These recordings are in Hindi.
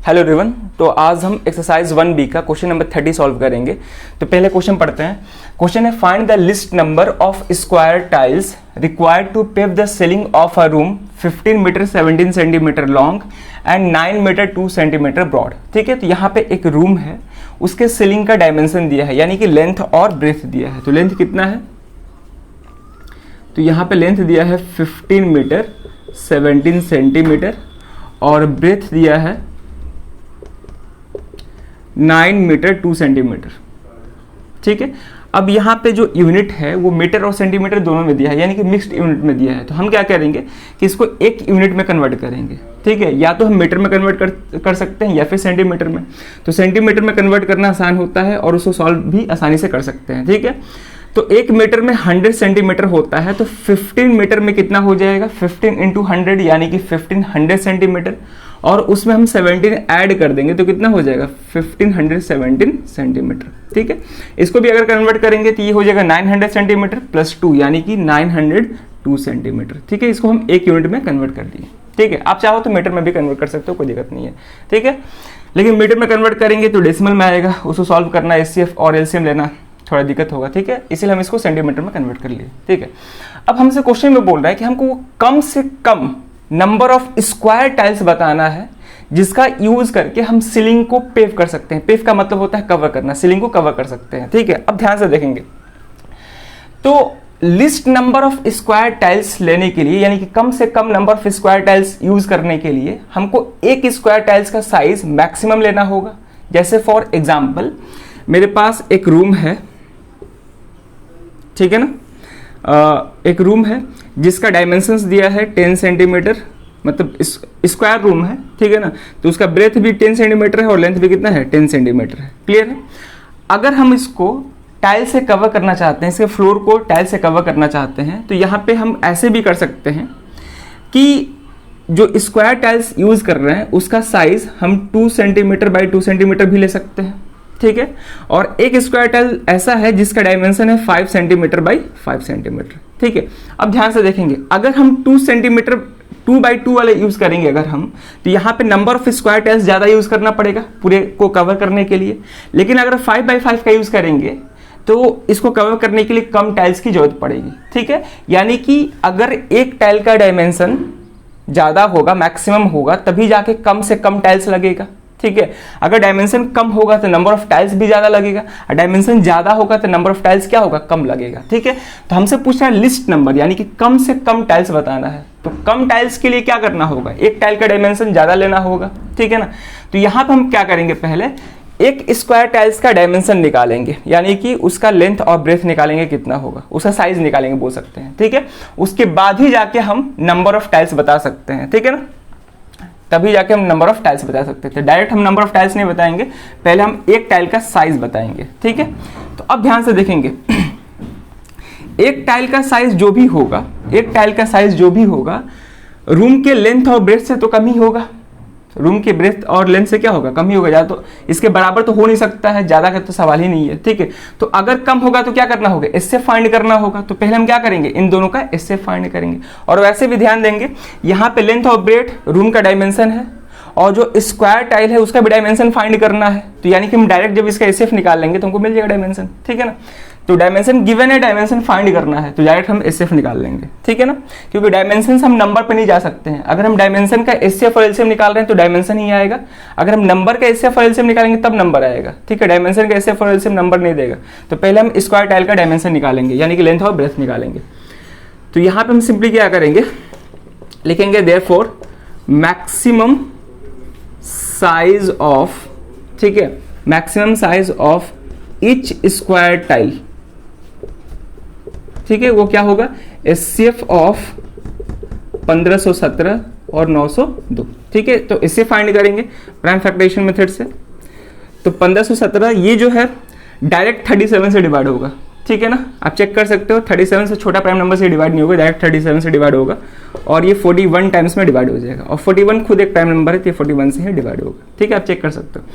Hello everyone. तो आज हम एक्सरसाइज 1B का क्वेश्चन नंबर 30 सॉल्व करेंगे। तो पहले क्वेश्चन पढ़ते हैं। क्वेश्चन है find the least number of square tiles required to pave the ceiling of a room 15 metre 17 centimetre long and 9 metre 2 centimetre broad. ठीक है, तो यहाँ पे एक रूम है, उसके सीलिंग का डायमेंशन दिया है, यानी कि लेंथ और ब्रेथ दिया है। तो लेंथ कितना है? तो यहाँ पे लेंथ दिया है 15 मीटर 17 सेंटीमीटर और ब्रेथ दिया है 9 मीटर 2 सेंटीमीटर। ठीक है, अब यहाँ पे जो यूनिट है वो मीटर और सेंटीमीटर दोनों में दिया है, यानी कि मिक्स्ड यूनिट में दिया है। तो हम क्या करेंगे कि इसको एक यूनिट में कन्वर्ट करेंगे। ठीक है, या तो हम मीटर में कन्वर्ट कर सकते हैं या फिर सेंटीमीटर में। तो सेंटीमीटर में कन्वर्ट करना आसान होता है और उसको सॉल्व भी आसानी से कर सकते हैं। ठीक है, तो एक मीटर में 100 सेंटीमीटर होता है, तो 15 मीटर में कितना हो जाएगा? 15 इंटू 100 यानी कि 1500 सेंटीमीटर, और उसमें हम 17 ऐड कर देंगे तो कितना हो जाएगा? 1517 सेंटीमीटर। ठीक है, इसको भी अगर कन्वर्ट करेंगे तो ये हो जाएगा 900 सेंटीमीटर प्लस 2 यानी कि 902 सेंटीमीटर। ठीक है, इसको हम एक यूनिट में कन्वर्ट कर दिए। ठीक है, आप चाहो तो मीटर में भी कन्वर्ट कर सकते हो, कोई दिक्कत नहीं है। ठीक है, लेकिन मीटर में कन्वर्ट करेंगे तो डेसिमल में आएगा, उसको सॉल्व करना, एचसीएफ और एलसीएम लेना थोड़ा दिक्कत होगा। ठीक है, इसलिए हम इसको सेंटीमीटर में कन्वर्ट कर लिए। ठीक है, अब हमसे क्वेश्चन में बोल रहा है कि हमको कम से कम नंबर ऑफ स्क्वायर टाइल्स बताना है जिसका यूज करके हम सीलिंग को पेव कर सकते हैं। पेव का मतलब होता है कवर करना, सीलिंग को कवर कर सकते हैं। ठीक है, अब ध्यान से देखेंगे तो least number of square tiles लेने के लिए, यानी कि कम से कम number of square tiles use करने के लिए हमको एक स्क्वायर टाइल्स का साइज मैक्सिमम लेना होगा। जैसे फॉर एग्जाम्पल मेरे पास एक रूम है, ठीक है ना, एक रूम है जिसका डायमेंशंस दिया है 10 सेंटीमीटर, मतलब स्क्वायर रूम है। ठीक है ना, तो उसका ब्रेथ भी 10 सेंटीमीटर है और लेंथ भी कितना है? 10 सेंटीमीटर है। क्लियर है? अगर हम इसको टाइल से कवर करना चाहते हैं, इसके फ्लोर को टाइल से कवर करना चाहते हैं, तो यहाँ पे हम ऐसे भी कर सकते हैं कि जो स्क्वायर टाइल्स यूज कर रहे हैं उसका साइज हम 2 सेंटीमीटर बाई 2 सेंटीमीटर भी ले सकते हैं। ठीक है, और एक स्क्वायर टाइल ऐसा है जिसका डायमेंशन है 5 सेंटीमीटर बाई 5 सेंटीमीटर। ठीक है, अब ध्यान से देखेंगे, अगर हम 2 सेंटीमीटर 2 बाई 2 वाले यूज करेंगे अगर हम, तो यहाँ पे नंबर ऑफ स्क्वायर टाइल्स ज्यादा यूज करना पड़ेगा पूरे को कवर करने के लिए। लेकिन अगर 5 बाई 5 का यूज करेंगे तो इसको कवर करने के लिए कम टाइल्स की जरूरत पड़ेगी। ठीक है, यानी कि अगर एक टाइल का डायमेंशन ज्यादा होगा, मैक्सिमम होगा, तभी जाके कम से कम टाइल्स लगेगा। ठीक है, अगर डायमेंशन कम होगा तो नंबर ऑफ टाइल्स भी ज्यादा लगेगा, और डायमेंशन ज्यादा होगा तो नंबर ऑफ टाइल्स क्या होगा? कम लगेगा। ठीक है, तो हमसे पूछ रहा है लिस्ट नंबर, यानी कि कम से कम टाइल्स बताना है। तो कम टाइल्स के लिए क्या करना होगा? एक टाइल का डायमेंशन ज्यादा लेना होगा। ठीक है ना, तो यहां पर हम क्या करेंगे? पहले एक स्क्वायर टाइल्स का डायमेंशन निकालेंगे, यानी कि उसका लेंथ और ब्रेथ निकालेंगे कितना होगा, उसका साइज निकालेंगे बोल सकते हैं। ठीक है, उसके बाद ही जाके हम नंबर ऑफ टाइल्स बता सकते हैं। ठीक है ना, तभी जाके हम नंबर ऑफ टाइल्स बता सकते थे। डायरेक्ट हम नंबर ऑफ टाइल्स नहीं बताएंगे, पहले हम एक टाइल का साइज बताएंगे। ठीक है, तो अब ध्यान से देखेंगे एक टाइल का साइज जो भी होगा, एक टाइल का साइज जो भी होगा रूम के लेंथ और ब्रेथ से तो कम ही होगा। रूम के ब्रेथ और लेंथ से क्या होगा? कम ही होगा। ज्यादा तो इसके बराबर तो हो नहीं सकता है, ज्यादा का तो सवाल ही नहीं है। ठीक है, तो अगर कम होगा तो क्या करना होगा? इससे फाइंड करना होगा। तो पहले हम क्या करेंगे? इन दोनों का इससे फाइंड करेंगे। और वैसे भी ध्यान देंगे, यहाँ पे लेंथ और ब्रेथ रूम का डायमेंशन है और जो स्क्वायर टाइल है उसका भी डायमेंशन फाइंड करना है। तो यानी कि हम डायरेक्ट जब इसका एसएफ निकाल लेंगे तो हमको मिल जाएगा डायमेंशन। ठीक है ना, तो डायमेंशन गिवन है, डायमेंशन फाइंड करना है, तो डायरेक्ट हम एसएफ निकाल लेंगे। ठीक है ना, क्योंकि डायमेंशन हम नंबर पे नहीं जा सकते हैं। अगर हम डायमेंशन का एसएफ और एलसीएम निकाल रहे हैं तो डायमेंशन ही आएगा। अगर हम नंबर का एसएफ और एलसीएम निकालेंगे तब नंबर आएगा। ठीक है, डायमेंशन का एसएफ और एलसीएम नंबर नहीं देगा। तो पहले हम स्क्वायर टाइल का डायमेंशन निकालेंगे, यानी कि लेंथ और ब्रेथ निकालेंगे। तो यहाँ पे हम सिंपली क्या करेंगे? लिखेंगे देयरफॉर मैक्सिमम साइज ऑफ, ठीक है, maximum size of each square tile. ठीक है, वो क्या होगा? एचसीएफ ऑफ 1517 और 902। ठीक है, तो इसे फाइंड करेंगे प्राइम फैक्टराइजेशन मेथड से। तो 1517 ये जो है डायरेक्ट 37 से डिवाइड होगा। ठीक है ना, आप चेक कर सकते हो, 37 से छोटा प्राइम नंबर से डिवाइड नहीं होगा, डायरेक्ट 37 से डिवाइड होगा और ये 41 टाइम्स में डिवाइड हो जाएगा। और 41 खुद एक प्राइम नंबर है तो ये 41 से ही डिवाइड होगा। ठीक है, आप चेक कर सकते हो।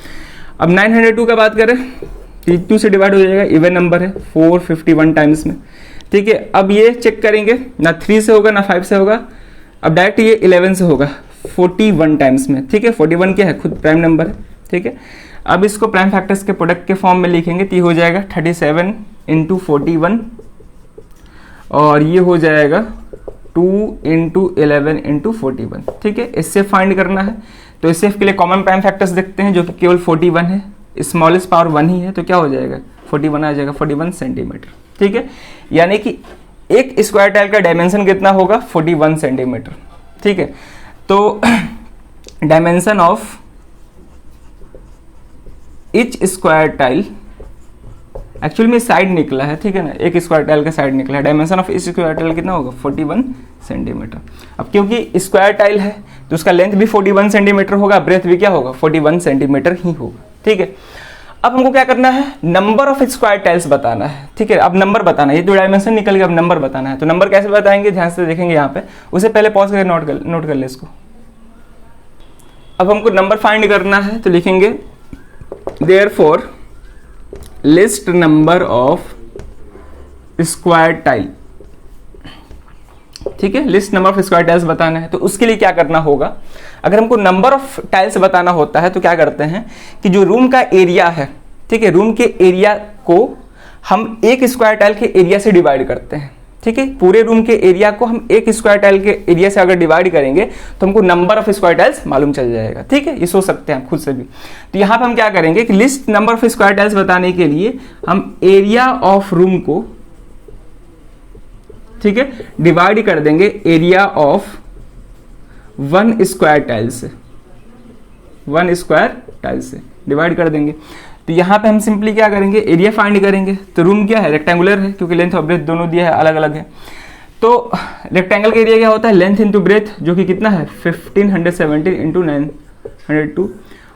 अब 902 का बात करें, 2 से डिवाइड हो जाएगा, इवन नंबर है, 451 टाइम्स में। ठीक है, अब ये चेक करेंगे, ना 3 से होगा ना 5 से होगा, अब डायरेक्ट ये 11 से होगा। 41 टाइम्स में, ठीक है। 41 क्या है, खुद प्राइम नंबर है, ठीक है। अब इसको प्राइम फैक्टर्स के प्रोडक्ट के फॉर्म में लिखेंगे तो ये हो जाएगा 37 इंटू 41 और ये हो जाएगा 2 इंटू 11 इंटू 41, ठीक है। इससे फाइंड करना है तो इससे के लिए कॉमन प्राइम फैक्टर्स देखते हैं जो कि केवल 41 है, स्मॉलेस्ट पावर 1 ही है, तो क्या हो जाएगा 41 आ जाएगा, 41 सेंटीमीटर, ठीक है। यानी कि एक स्क्वायर टाइल का डायमेंशन कितना होगा 41 सेंटीमीटर, ठीक है। तो dimension of each square tile, actually में साइड निकला है, ठीक है ना, एक स्क्वायर टाइल का साइड निकला है, डायमेंशन ऑफ इस स्क्वायर टाइल कितना होगा 41 सेंटीमीटर। अब क्योंकि स्क्वायर टाइल है तो उसका लेंथ भी 41 सेंटीमीटर होगा, ब्रेथ भी क्या होगा 41 सेंटीमीटर ही होगा, ठीक है। अब हमको क्या करना है, नंबर ऑफ स्क्वायर टाइल्स बताना है, ठीक है। अब नंबर बताना है, ये तो डायमेंशन निकल गया, अब नंबर बताना है। तो नंबर कैसे बताएंगे, ध्यान से देखेंगे यहाँ पे, उससे पहले पॉज करके नोट कर ले इसको। अब हमको नंबर फाइंड करना है तो लिखेंगे therefore list number of square tile, ठीक है। List number of square tiles बताना है तो उसके लिए क्या करना होगा, अगर हमको नंबर ऑफ टाइल्स बताना होता है तो क्या करते हैं कि जो रूम का एरिया है, ठीक है, रूम के एरिया को हम एक स्क्वायर टाइल के एरिया से डिवाइड करते हैं, ठीक है। पूरे रूम के एरिया को हम एक स्क्वायर टाइल के एरिया से अगर डिवाइड करेंगे तो हमको नंबर ऑफ स्क्वायर टाइल्स मालूम चल जाएगा, ठीक है। ये सोच सकते हैं आप खुद से भी। तो यहाँ पे हम क्या करेंगे कि list number of square tiles बताने के लिए हम एरिया ऑफ रूम को, ठीक है, डिवाइड कर देंगे एरिया ऑफ 1 स्क्वायर टाइल से, 1 स्क्वायर टाइल से डिवाइड कर देंगे। तो यहाँ पे हम सिंपली क्या करेंगे, एरिया फाइंड करेंगे। तो रूम क्या है, रेक्टेंगुलर है क्योंकि लेंथ और ब्रेथ दोनों दिया है, अलग अलग है। तो रेक्टेंगल का एरिया क्या होता है, लेंथ इंटू ब्रेथ, जो कि कितना है 1570 इंटू 902,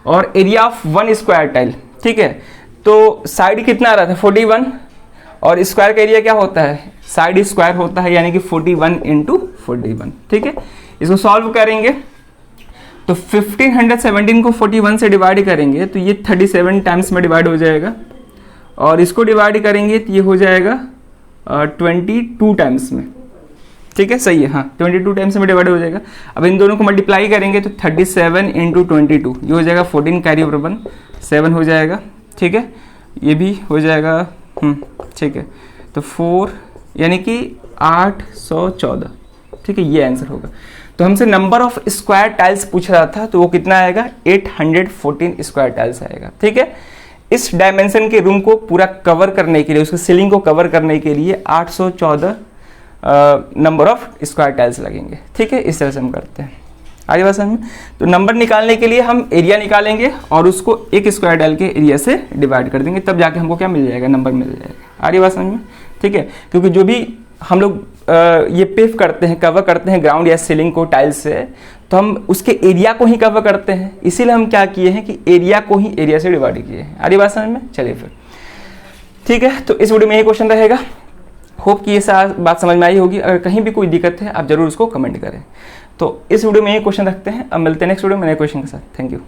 और एरिया ऑफ 1 स्क्वायर टाइल, ठीक है। तो साइड कितना आ रहा था 41, और स्क्वायर का एरिया क्या होता है, साइड स्क्वायर होता है, यानी कि 41 इंटू 41, ठीक है। इसको सॉल्व करेंगे तो 1517 को 41 से डिवाइड करेंगे तो ये 37 टाइम्स में डिवाइड हो जाएगा, और इसको डिवाइड करेंगे तो ये हो जाएगा 22 टाइम्स में, ठीक है, सही है, हाँ 22 टाइम्स में डिवाइड हो जाएगा। अब इन दोनों को मल्टीप्लाई करेंगे तो 37 इंटू 22 ये हो जाएगा 14 कैरी ओवर 1 7 हो जाएगा, ठीक है। ये भी हो जाएगा, ठीक है। तो 4 यानी कि 814, ठीक है, ये आंसर होगा। तो हमसे नंबर ऑफ स्क्वायर टाइल्स पूछ रहा था तो वो कितना आएगा 814 स्क्वायर टाइल्स आएगा, ठीक है। इस डायमेंशन के रूम को पूरा कवर करने के लिए, उसके सीलिंग को कवर करने के लिए 814 नंबर ऑफ स्क्वायर टाइल्स लगेंगे, ठीक है। इस तरह से हम करते हैं। आगे बात समझ में। तो नंबर निकालने के लिए हम एरिया निकालेंगे और उसको एक स्क्वायर टाइल के एरिया से डिवाइड कर देंगे, तब जाके हमको क्या मिल जाएगा, नंबर मिल जाएगा। आगे बात समझ में, ठीक है। क्योंकि जो भी हम लोग ये पेव करते हैं, कवर करते हैं ग्राउंड या सीलिंग को टाइल्स से, तो हम उसके एरिया को ही कवर करते हैं, इसीलिए हम क्या किए हैं कि एरिया को ही एरिया से डिवाइड किए हैं। आगे बात समझ में, चलिए फिर, ठीक है। तो इस वीडियो में ये क्वेश्चन रहेगा, होप कि ये बात समझ में आई होगी। अगर कहीं भी कोई दिक्कत है आप जरूर उसको कमेंट करें। तो इस वीडियो में ये क्वेश्चन रखते हैं, अब मिलते हैं नेक्स्ट वीडियो में नए क्वेश्चन के साथ। Thank you.